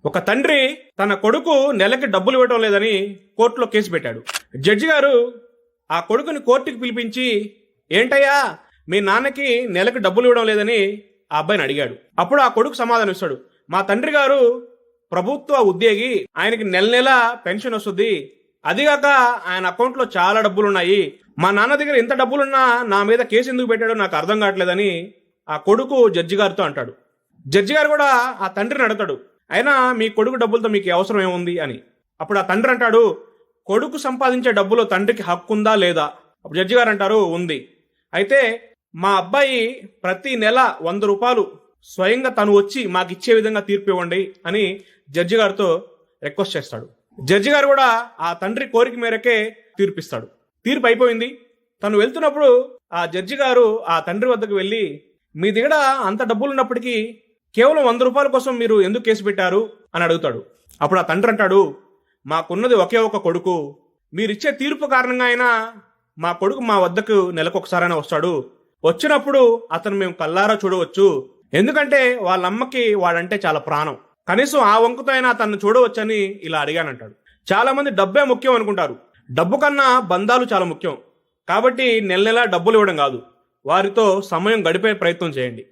ఒక తండ్రి తన కొడుకు నెలకి డబ్బులు ఇవ్వడం లేదని కోర్టులో కేసు పెట్టాడు. జడ్జి గారు ఆ కొడుకుని కోర్టుకి పిలిపించి, ఏంటయ్యా మీ నాన్నకి నెలకి డబ్బులు ఇవ్వడం లేదని ఆ అబ్బాయిని అడిగాడు. అప్పుడు ఆ కొడుకు సమాధానం ఇస్తాడు, మా తండ్రి గారు ప్రభుత్వ ఉద్యోగి, ఆయనకి నెల నెల పెన్షన్ వస్తుంది, అదిగాక ఆయన అకౌంట్లో చాలా డబ్బులున్నాయి, మా నాన్న దగ్గర ఇంత డబ్బులున్నా నా మీద కేసు ఎందుకు పెట్టాడో నాకు అర్థం కావట్లేదని ఆ కొడుకు జడ్జి గారితో అంటాడు. జడ్జి గారు కూడా ఆ తండ్రిని అడుగుతాడు, అయినా మీ కొడుకు డబ్బులతో మీకు అవసరం ఏముంది అని. అప్పుడు ఆ తండ్రి అంటాడు, కొడుకు సంపాదించే డబ్బులో తండ్రికి హక్కు ఉందా లేదా? అప్పుడు జడ్జి గారు అంటారు, ఉంది. అయితే మా అబ్బాయి ప్రతి నెల 100 రూపాయలు స్వయంగా తను వచ్చి మాకు ఇచ్చే విధంగా తీర్పు ఇవ్వండి అని జడ్జి గారితో రిక్వెస్ట్ చేస్తాడు. జడ్జి గారు కూడా ఆ తండ్రి కోరిక మేరకే తీర్పిస్తాడు. తీర్పు అయిపోయింది. తను వెళ్తున్నప్పుడు ఆ జడ్జి గారు ఆ తండ్రి వద్దకు వెళ్ళి, మీ దగ్గర అంత డబ్బులు ఉన్నప్పటికీ కేవలం 100 రూపాయల కోసం మీరు ఎందుకు కేసు పెట్టారు అని అడుగుతాడు. అప్పుడు ఆ తండ్రి అంటాడు, మాకున్నది ఒకే ఒక కొడుకు, మీరిచ్చే తీర్పు కారణంగా అయినా మా కొడుకు మా వద్దకు నెలకొకసారైనా వస్తాడు, వచ్చినప్పుడు అతను మేము కల్లారా చూడవచ్చు, ఎందుకంటే వాళ్ళ అమ్మకి వాడంటే చాలా ప్రాణం, కనీసం ఆ వంకుతో అయినా తను చూడవచ్చని ఇలా అడిగానంటాడు. చాలా మంది డబ్బే ముఖ్యం అనుకుంటారు. డబ్బు కన్నా బంధాలు చాలా ముఖ్యం. కాబట్టి నెల నెలా డబ్బులు ఇవ్వడం కాదు, వారితో సమయం గడిపే ప్రయత్నం చేయండి.